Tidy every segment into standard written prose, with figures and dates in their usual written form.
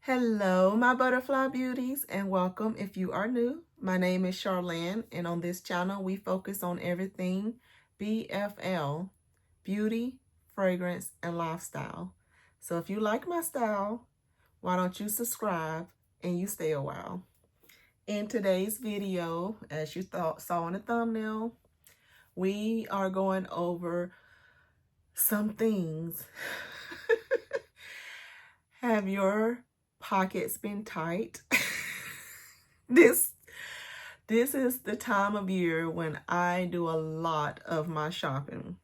Hello, my butterfly beauties, and welcome if you are new. My name is Charlene, and on this channel, we focus on everything BFL, beauty, fragrance, and lifestyle. So if you like my style, why don't you subscribe and you stay a while. In today's video, as you saw in the thumbnail, we are going over some things. Have your pockets been tight? This is the time of year when I do a lot of my shopping.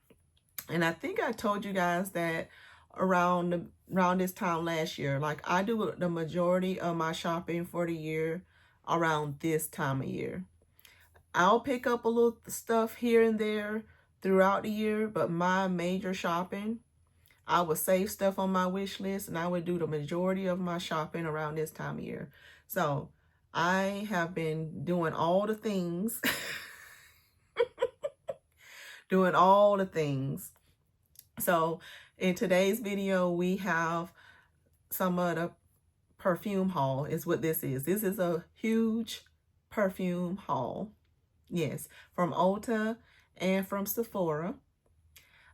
And I think I told you guys that around this time last year, like I do the majority of my shopping for the year around this time of year. I'll pick up a little stuff here and there throughout the year, but my major shopping, I would save stuff on my wish list and I would do the majority of my shopping around this time of year. So I have been doing all the things, doing all the things. So in today's video, we have some of the perfume haul is what this is. This is a huge perfume haul. Yes, from Ulta and from Sephora.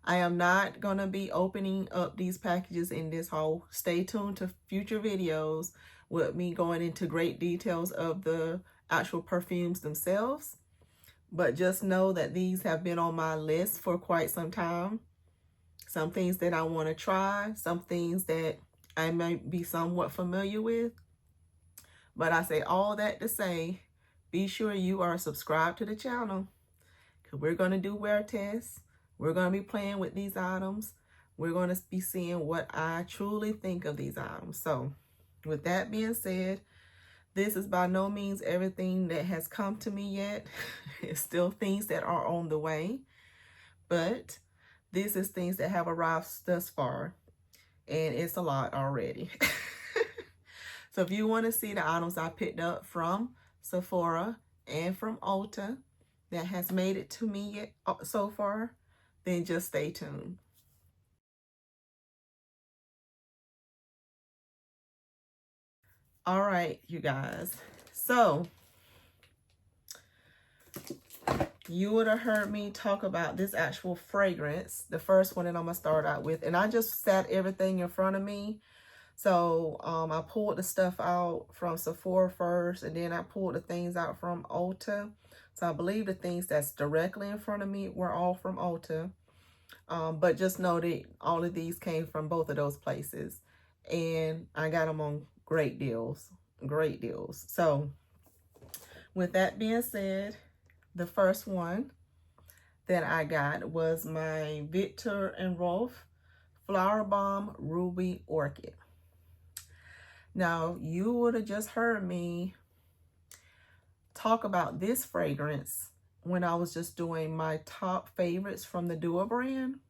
I am not going to be opening up these packages in this haul. Stay tuned to future videos with me going into great details of the actual perfumes themselves. But just know that these have been on my list for quite some time. Some things that I want to try, some things that I might be somewhat familiar with. But I say all that to say, be sure you are subscribed to the channel, because we're going to do wear tests. We're going to be playing with these items. We're going to be seeing what I truly think of these items. So with that being said, this is by no means everything that has come to me yet. It's still things that are on the way. But this is things that have arrived thus far. And it's a lot already. So if you want to see the items I picked up from Sephora and from Ulta that has made it to me yet so far, then just stay tuned. All right, you guys. So you would have heard me talk about this actual fragrance, the first one that I'm going to start out with. And I just sat everything in front of me. So I pulled the stuff out from Sephora first, and then I pulled the things out from Ulta. So I believe the things that's directly in front of me were all from Ulta. But just know that all of these came from both of those places. And I got them on great deals. Great deals. So with that being said, the first one that I got was my Viktor and Rolf Flower Bomb Ruby Orchid. Now, you would have just heard me talk about this fragrance when I was just doing my top favorites from the Duo brand.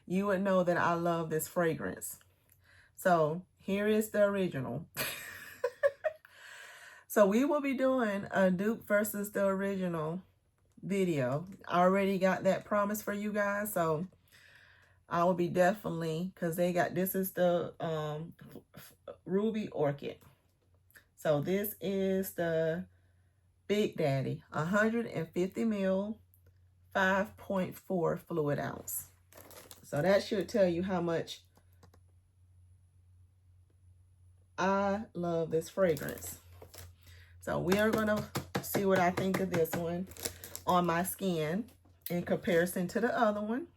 You would know that I love this fragrance. So here is the original. So we will be doing a dupe versus the original video. I already got that promise for you guys. So I will be definitely, because they got, this is the Ruby Orchid. So this is the Big Daddy, 150 ml, 5.4 fluid ounce. So that should tell you how much I love this fragrance. So we are going to see what I think of this one on my skin in comparison to the other one.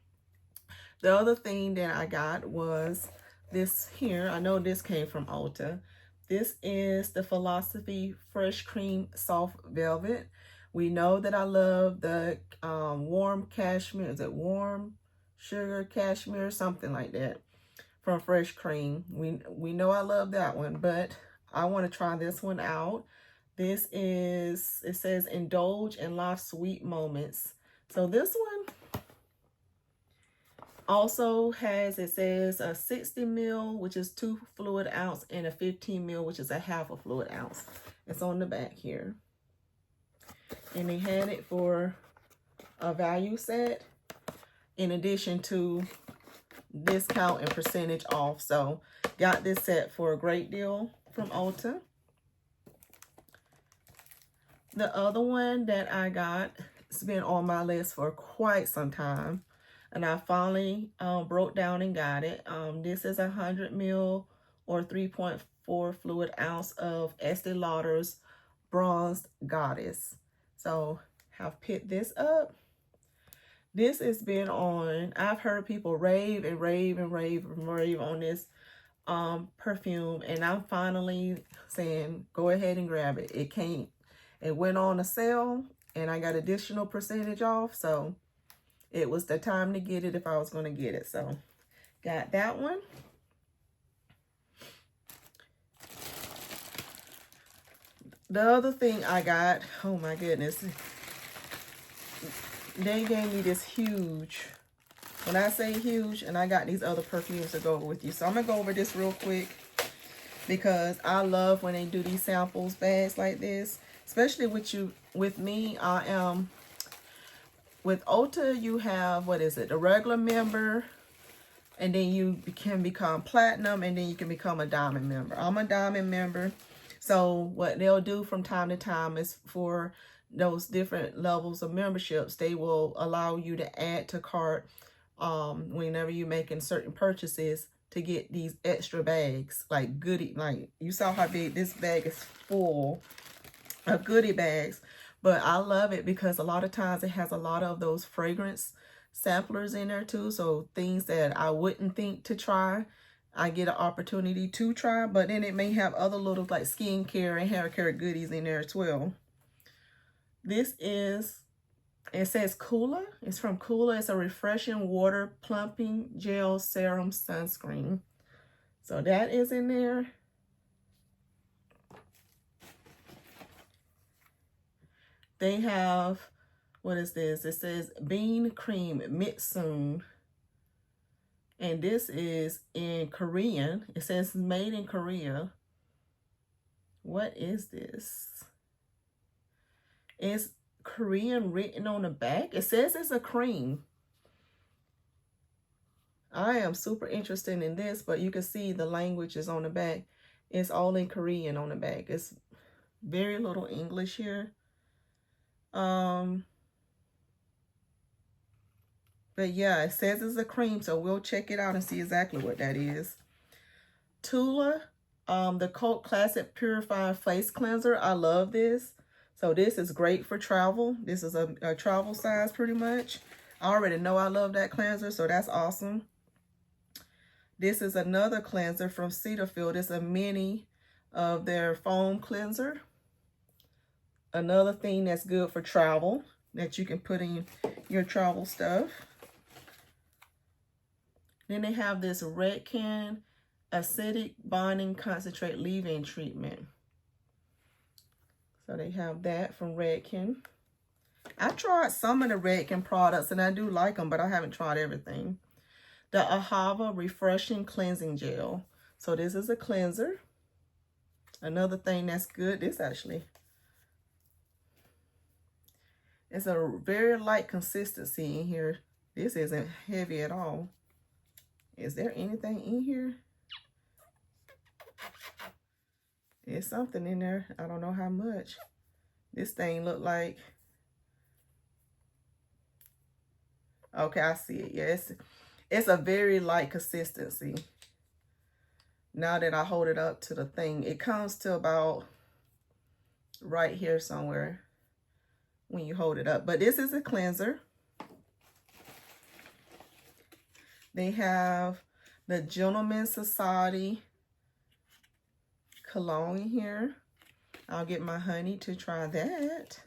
The other thing that I got was this here. I know this came from Ulta. This is the Philosophy Fresh Cream Soft Velvet. We know that I love the warm cashmere. Is it warm sugar cashmere? Something like that from Fresh Cream. We know I love that one, but I want to try this one out. This is, it says indulge in life's sweet moments. So this one also has, it says a 60 ml, which is 2 fluid ounce, and a 15 ml, which is a half a fluid ounce. It's on the back here. And they had it for a value set in addition to discount and percentage off. So Got this set for a great deal from Ulta. The other one that I got, it's been on my list for quite some time, and I finally broke down and got it. This is 100 ml or 3.4 fluid ounce of Estee Lauder's Bronzed Goddess. So I've picked this up. This has been on, I've heard people rave and rave and rave and rave on this perfume, and I'm finally saying go ahead and grab it. It went on a sale and I got additional percentage off, so it was the time to get it if I was going to get it. So got that one. The other thing I got, oh my goodness, they gave me this huge, when I say huge, and I got these other perfumes to go over with you. So I'm going to go over this real quick because I love when they do these samples bags like this, especially with me. I am, with Ulta, you have, what is it, the regular member, and then you can become platinum, and then you can become a diamond member. I'm a diamond member. So what they'll do from time to time is for those different levels of memberships, they will allow you to add to cart whenever you're making certain purchases to get these extra bags, like goodie. Like you saw how big this bag is full of goodie bags. But I love it because a lot of times it has a lot of those fragrance samplers in there too. So things that I wouldn't think to try, I get an opportunity to try. But then it may have other little like skincare and hair care goodies in there as well. This is, it says Cooler. It's from Cooler. It's a refreshing water plumping gel serum sunscreen. So that is in there. They have, what is this? It says Bean Cream Mitsune. And this is in Korean. It says made in Korea. What is this? It's Korean written on the back. It says it's a cream. I am super interested in this, but you can see the language is on the back. It's all in Korean on the back. It's very little English here. But yeah, it says it's a cream, so we'll check it out and see exactly what that is. Tula, the Cult Classic Purified Face Cleanser. I love this. So this is great for travel. This is a travel size pretty much. I already know I love that cleanser, so that's awesome. This is another cleanser from Cetaphil. It's a mini of their foam cleanser. Another thing that's good for travel that you can put in your travel stuff. Then they have this Redken Acidic Bonding Concentrate Leave-In Treatment. So they have that from Redken. I tried some of the Redken products and I do like them, but I haven't tried everything. The Ahava Refreshing Cleansing Gel. So this is a cleanser. Another thing that's good, this actually, it's a very light consistency in here. This isn't heavy at all. Is there anything in here? There's something in there. I don't know how much. This thing look like, okay, I see it. Yes, it's a very light consistency. Now that I hold it up to the thing, it comes to about right here somewhere when you hold it up. But this is a cleanser. They have the Gentleman's Society cologne in here. I'll get my honey to try that.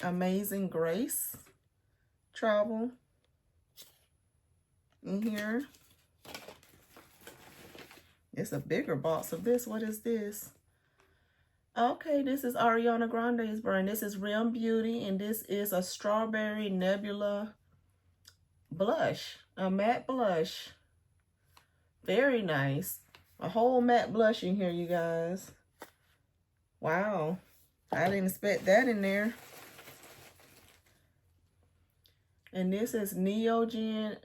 Amazing Grace travel in here. It's a bigger box of this. What is this? Okay, this is Ariana Grande's brand. This is Rim Beauty, and this is a Strawberry Nebula blush, a matte blush. Very nice. A whole matte blush in here, you guys. Wow, I didn't expect that in there. And this is Neogen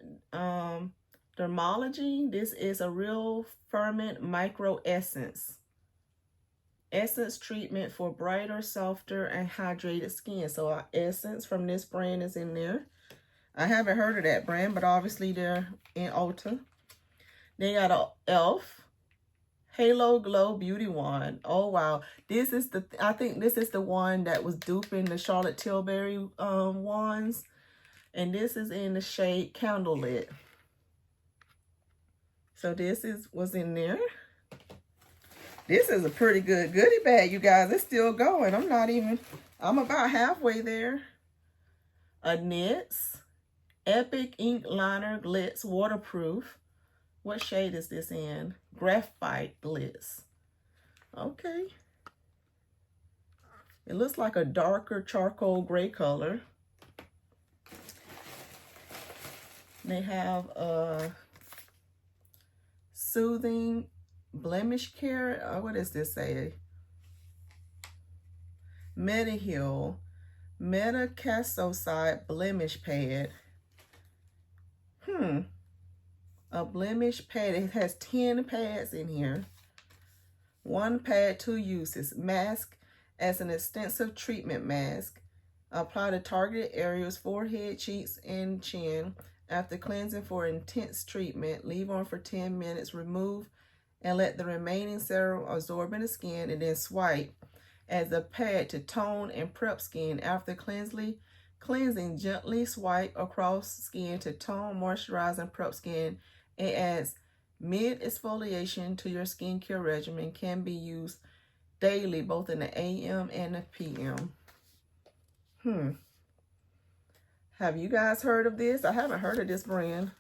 Dermology. This is a real ferment micro essence. Essence treatment for brighter, softer, and hydrated skin. So our essence from this brand is in there. I haven't heard of that brand, but obviously they're in Ulta. They got a e.l.f. Halo Glow Beauty Wand. Oh wow. This is the, I think this is the one that was duping the Charlotte Tilbury wands. And this is in the shade Candlelit. So this was in there. This is a pretty good goodie bag, you guys. It's still going. I'm about halfway there. A NYX Epic Ink Liner Glitz Waterproof. What shade is this in? Graphite Glitz. Okay. It looks like a darker charcoal gray color. They have a Soothing Blemish Care. What does this say? MetaHeal Metacastoside Blemish Pad. A blemish pad. It has 10 pads in here. One pad, 2 uses. Mask as an extensive treatment mask. Apply to targeted areas, forehead, cheeks, and chin. After cleansing for intense treatment, leave on for 10 minutes. Remove and let the remaining serum absorb in the skin, and then swipe as a pad to tone and prep skin. After cleansing, gently swipe across skin to tone, moisturize, and prep skin. It adds mid-exfoliation to your skincare regimen. Can be used daily, both in the AM and the PM. Have you guys heard of this? I haven't heard of this brand.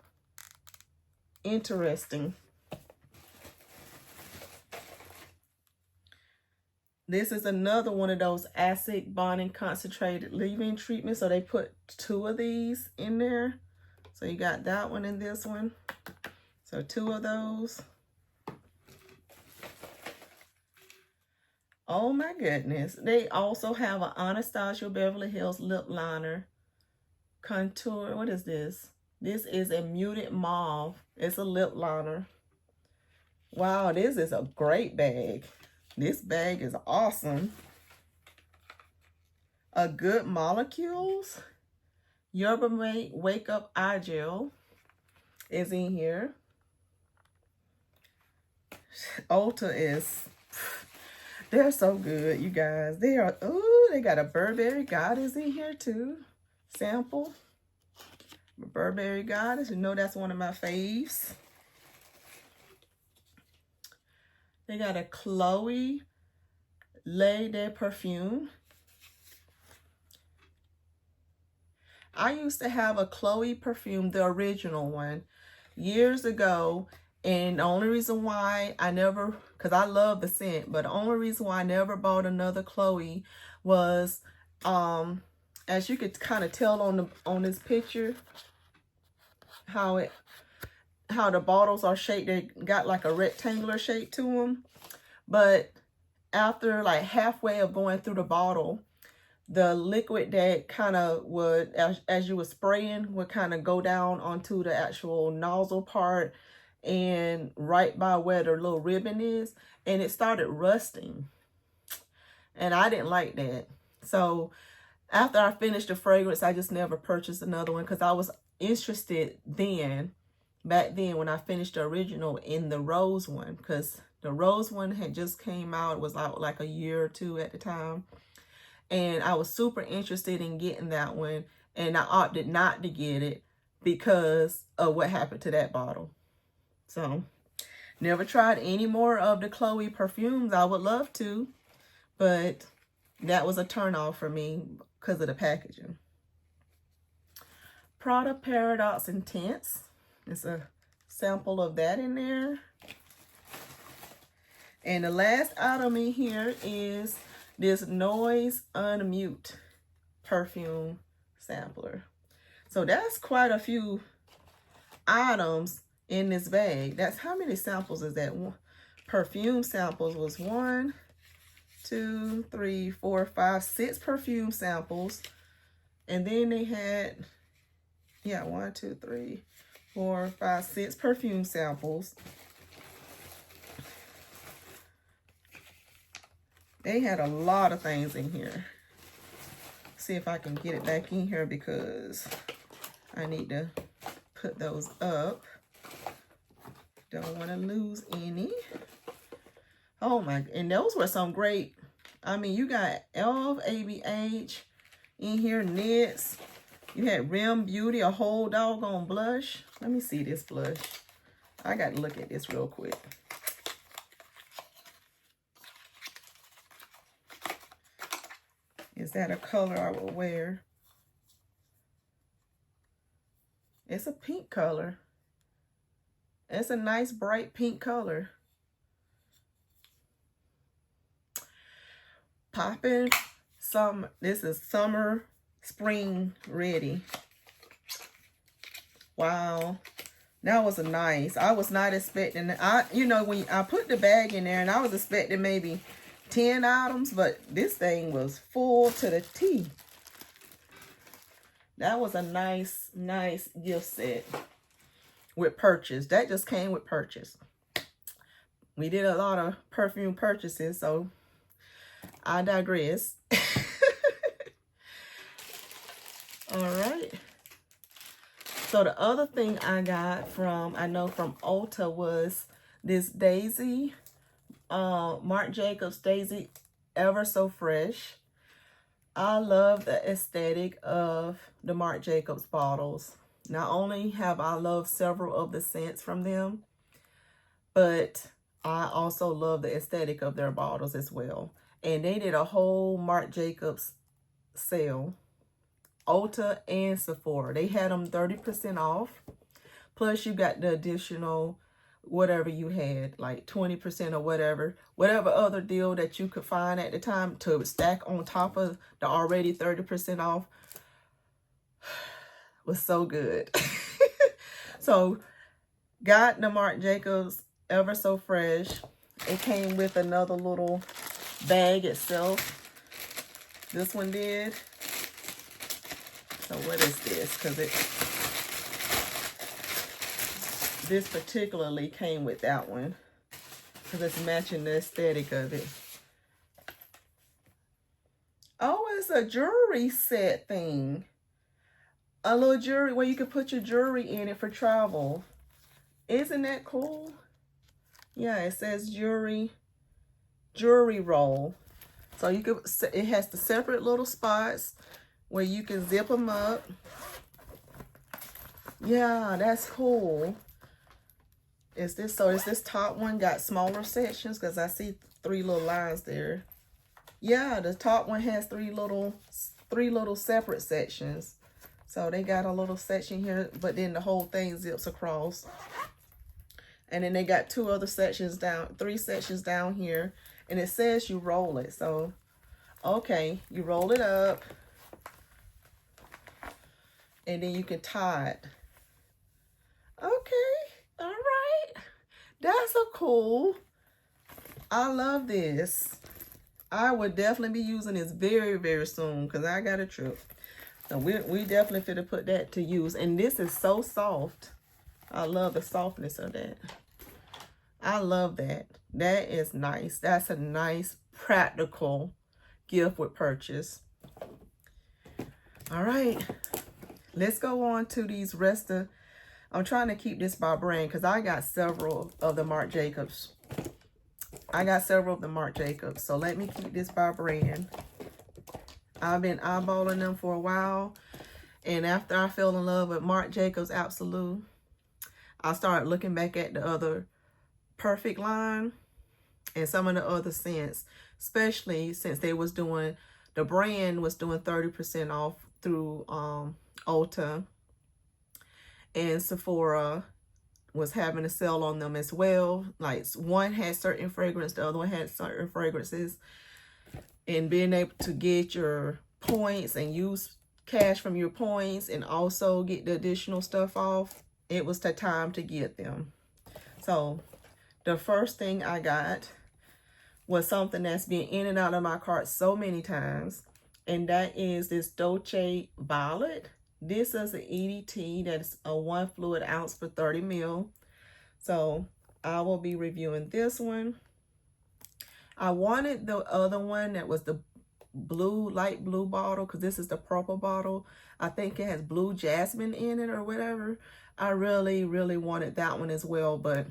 Interesting. This is another one of those acid bonding concentrated leave-in treatments. So they put 2 of these in there. So you got that one and this one. So 2 of those. Oh my goodness. They also have an Anastasia Beverly Hills lip liner. Contour. What is this? This is a muted mauve. It's a lip liner. Wow, this is a great bag. This bag is awesome. A Good Molecules Yerba Mate Wake Up Eye Gel is in here. Ulta is, they're so good, you guys. They are, ooh, they got a Burberry Goddess in here too. Sample. Burberry Goddess, you know that's one of my faves. They got a Chloe Le de Perfume. I used to have a Chloe perfume, the original one, years ago. And the only reason why I never, because I love the scent, but the only reason why I never bought another Chloe was, as you could kind of tell on this picture, how the bottles are shaped. They got like a rectangular shape to them. But after like halfway of going through the bottle, the liquid that kind of would, as you were spraying, would kind of go down onto the actual nozzle part and right by where the little ribbon is, and it started rusting. And I didn't like that. So after I finished the fragrance, I just never purchased another one, because I was interested back then when I finished the original, in the rose one, because the rose one had just came out. It was out like a year or 2 at the time. And I was super interested in getting that one, and I opted not to get it because of what happened to that bottle. So, never tried any more of the Chloe perfumes. I would love to, but that was a turn off for me because of the packaging. Prada Paradox Intense. It's a sample of that in there. And the last item in here is this Noise Unmute perfume sampler. So that's quite a few items in this bag. That's, how many samples is that? Perfume samples was 1, 2, 3, 4, 5, 6 perfume samples. And then they had, yeah, 1, 2, 3, 4, 5, 6 perfume samples. They had a lot of things in here. See if I can get it back in here because I need to put those up. Don't want to lose any. Oh my, and those were some great, I mean, you got Elf, ABH in here, knits. You had Rim Beauty, a whole doggone blush. Let me see this blush. I got to look at this real quick. Is that a color I will wear? It's a pink color. It's a nice bright pink color. Popping some, this is summer, spring ready. Wow. That was a nice. I was not expecting, you know, when I put the bag in there and I was expecting maybe 10 items, but this thing was full to the T. That was a nice gift set with purchase. That just came with purchase. We did a lot of perfume purchases, so I digress. All right. So the other thing I got from, I know from Ulta, was this Daisy, Marc Jacobs Daisy Ever So Fresh. I love the aesthetic of the Marc Jacobs bottles. Not only have I loved several of the scents from them, but I also love the aesthetic of their bottles as well. And they did a whole Marc Jacobs sale. Ulta and Sephora. They had them 30% off. Plus you got the additional whatever you had, like 20% or whatever other deal that you could find at the time to stack on top of the already 30% off. Was so good. So got the Marc Jacobs Ever So Fresh. It came with another little bag itself. This one did. So what is this? Because this particularly came with that one, because it's matching the aesthetic of it. Oh, it's a jewelry set thing. A little jewelry where you can put your jewelry in it for travel. Isn't that cool? Yeah, it says jewelry roll. So you could, it has the separate little spots where you can zip them up. Yeah, that's cool. Is this top one got smaller sections? Because I see 3 little lines there. Yeah, the top one has 3 little separate sections. So they got a little section here, but then the whole thing zips across. And then they got 2 other sections down, 3 sections down here. And it says you roll it. So, okay, you roll it up. And then you can tie it. Okay, all right. That's a cool. I love this. I would definitely be using this very, very soon because I got a trip. So we definitely finna put that to use. And this is so soft. I love the softness of that. I love that. That is nice. That's a nice, practical gift with purchase. All right. Let's go on to these rest of, I'm trying to keep this by brand because I got several of the Marc Jacobs. So let me keep this by brand. I've been eyeballing them for a while. And after I fell in love with Marc Jacobs Absolute, I started looking back at the other Perfect line and some of the other scents, especially since they was doing, the brand was doing 30% off through Ulta, and Sephora was having a sale on them as well. Like one had certain fragrance, the other one had certain fragrances, and being able to get your points and use cash from your points and also get the additional stuff off, it was the time to get them. So the first thing I got was something that's been in and out of my cart so many times, and that is this Dolce Violet. This is an EDT. That's a 1 fluid ounce for 30 ml. So I will be reviewing this one. I wanted the other one that was the blue, light blue bottle, because this is the purple bottle. I think it has blue jasmine in it or whatever. I really, really wanted that one as well, but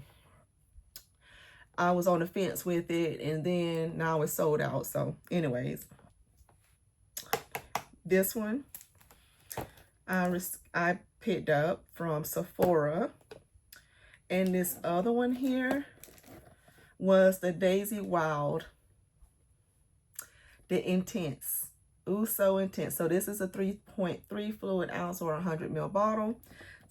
I was on the fence with it, and then now it's sold out. So anyways, this one I picked up from Sephora, and this other one here was the Daisy Wild, the Intense. Ooh, so intense. So this is a 3.3 fluid ounce or 100 ml bottle.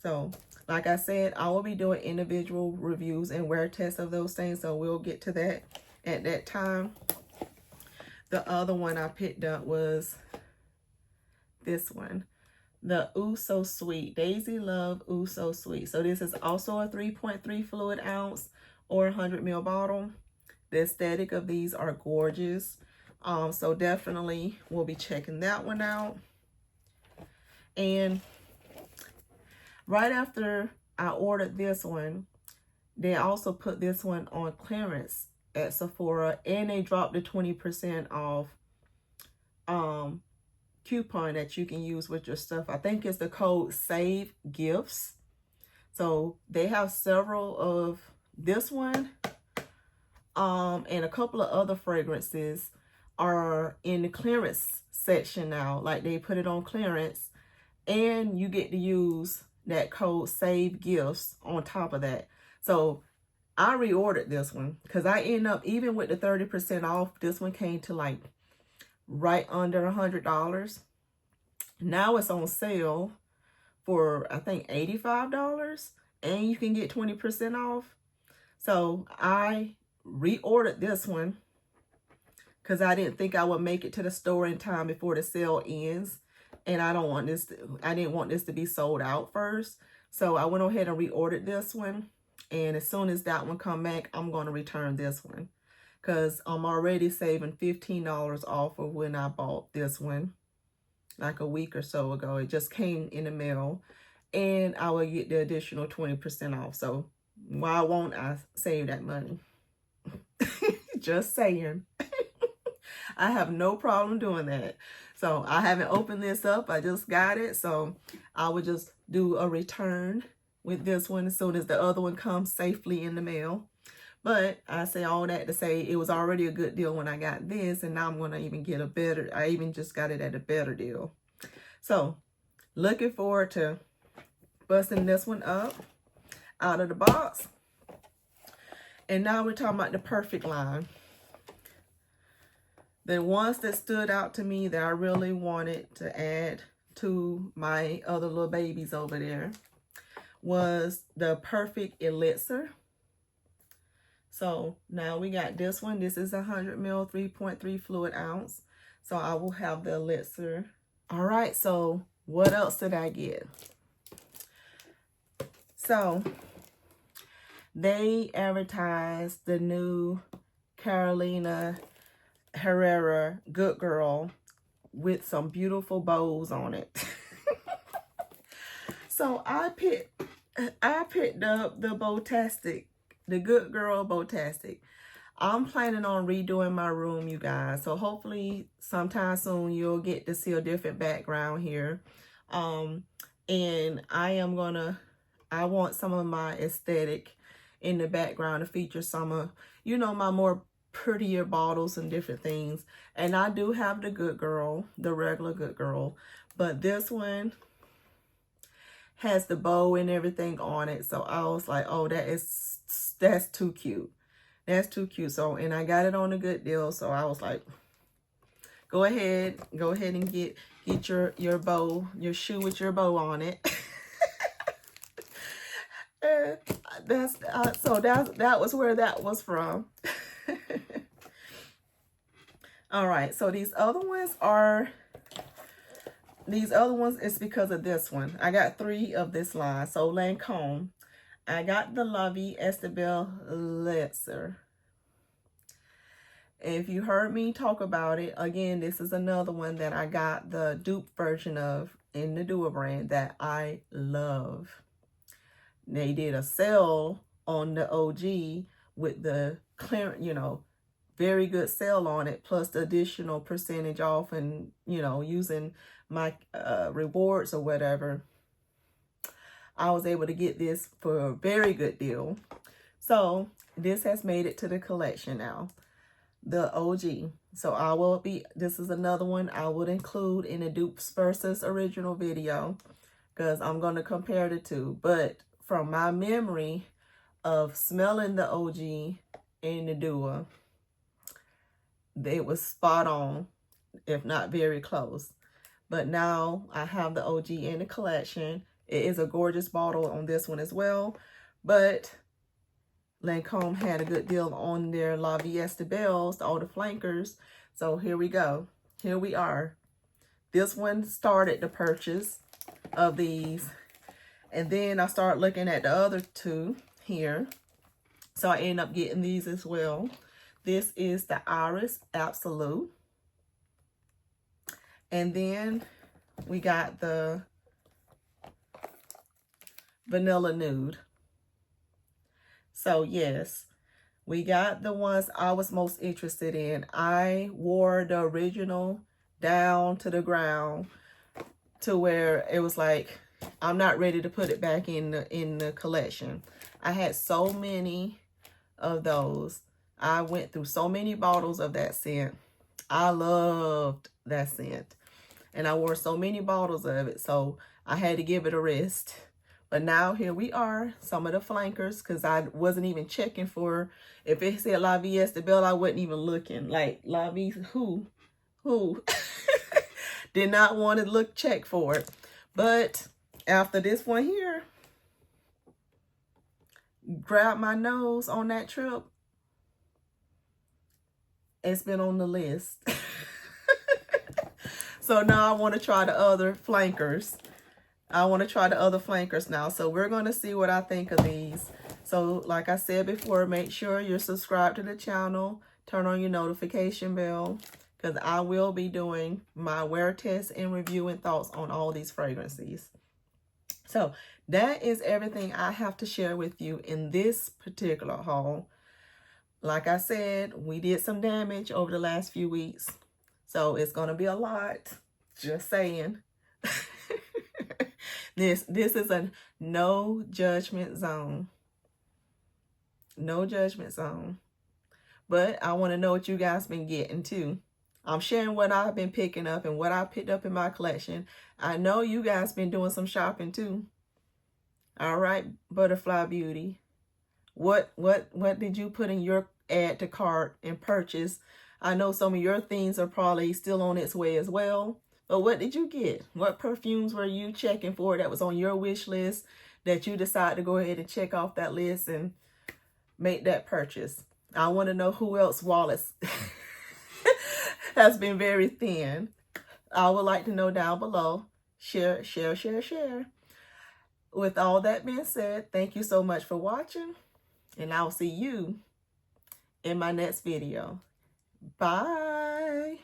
So like I said, I will be doing individual reviews and wear tests of those things, so we'll get to that at that time. The other one I picked up was this one, the Ooh So Sweet, Daisy Love Ooh So Sweet. So this is also a 3.3 fluid ounce or 100 ml bottle. The aesthetic of these are gorgeous. So definitely we'll be checking that one out. And right after I ordered this one, they also put this one on clearance at Sephora, and they dropped the 20% off coupon that you can use with your stuff. I think it's the code Save Gifts. So they have several of this one and a couple of other fragrances are in the clearance section now. Like, they put it on clearance, and you get to use that code Save Gifts on top of that. So I reordered this one because I end up, even with the 30% off, this one came to like right under $100. Now it's on sale for, I think, $85, and you can get 20% off. So I reordered this one because I didn't think I would make it to the store in time before the sale ends, and I didn't want this to be sold out first. So I went ahead and reordered this one, and as soon as that one come back, I'm going to return this one because I'm already saving $15 off of when I bought this one like a week or so ago. It just came in the mail, and I will get the additional 20% off. So why won't I save that money? Just saying. I have no problem doing that. So I haven't opened this up. I just got it. So I would just do a return with this one as soon as the other one comes safely in the mail. But I say all that to say it was already a good deal when I got this, and now I'm going to even get a better, I even just got it at a better deal. So looking forward to busting this one up out of the box. And now we're talking about the Perfect line. The ones that stood out to me that I really wanted to add to my other little babies over there was the Perfect Elixir. So now we got this one. This is 100 ml, 3.3 fluid ounce. So I will have the Elixir. All right, so what else did I get? So they advertised the new Carolina Herrera Good Girl with some beautiful bows on it. So I picked up the Bowtastic, the Good Girl Bowtastic. I'm planning on redoing my room, you guys. So hopefully sometime soon you'll get to see a different background here. And I want some of my aesthetic in the background to feature some of, you know, my more prettier bottles and different things. And I do have the Good Girl, the regular Good Girl, but this one has the bow and everything on it. So I was like, oh, that's too cute. That's too cute. So, and I got it on a good deal. So I was like, go ahead and get your bow, your shoe with your bow on it. That was where that was from. All right, so these other ones is because of this one. I got 3 of this line. So Lancome, I got the La Vie Estable Elixir. If you heard me talk about it, again, this is another one that I got the dupe version of in the Dua brand that I love. They did a sale on the OG with the clearance, you know, very good sale on it, plus the additional percentage off, and, you know, using my rewards or whatever, I was able to get this for a very good deal. So this has made it to the collection now, the OG. So I will be, this is another one I would include in the dupes versus original video, because I'm going to compare the two. But from my memory of smelling the OG and the Dua, they was spot on, if not very close. But now I have the OG in the collection. It is a gorgeous bottle on this one as well. But Lancome had a good deal on their La Vie de Bells, all the flankers. So here we go. Here we are. This one started the purchase of these. And then I started looking at the other two here. So I ended up getting these as well. This is the Iris Absolute. And then we got the Vanilla Nude. So yes, we got the ones I was most interested in. I wore the original down to the ground to where it was like, I'm not ready to put it back in the collection. I had so many of those. I went through so many bottles of that scent. I loved that scent. And I wore so many bottles of it. So I had to give it a rest. But now here we are, some of the flankers, because I wasn't even checking for, if it said La Vie de Belle, I wasn't even looking. Like, La Vie, who? Did not want to check for it. But after this one here, grabbed my nose on that trip, it's been on the list. So now I want to try the other flankers. I want to try the other flankers now. So we're going to see what I think of these. So like I said before, make sure you're subscribed to the channel. Turn on your notification bell, because I will be doing my wear test and review and thoughts on all these fragrances. So that is everything I have to share with you in this particular haul. Like I said, we did some damage over the last few weeks. So it's going to be a lot. Just saying. This is a no judgment zone. No judgment zone. But I want to know what you guys been getting too. I'm sharing what I've been picking up and what I picked up in my collection. I know you guys been doing some shopping too. All right, Butterfly Beauty. What did you put in your add to cart and purchase? I know some of your things are probably still on its way as well. But what did you get? What perfumes were you checking for that was on your wish list that you decided to go ahead and check off that list and make that purchase? I want to know who else wallets has been very thin. I would like to know down below. Share. With all that being said, thank you so much for watching. And I'll see you in my next video. Bye.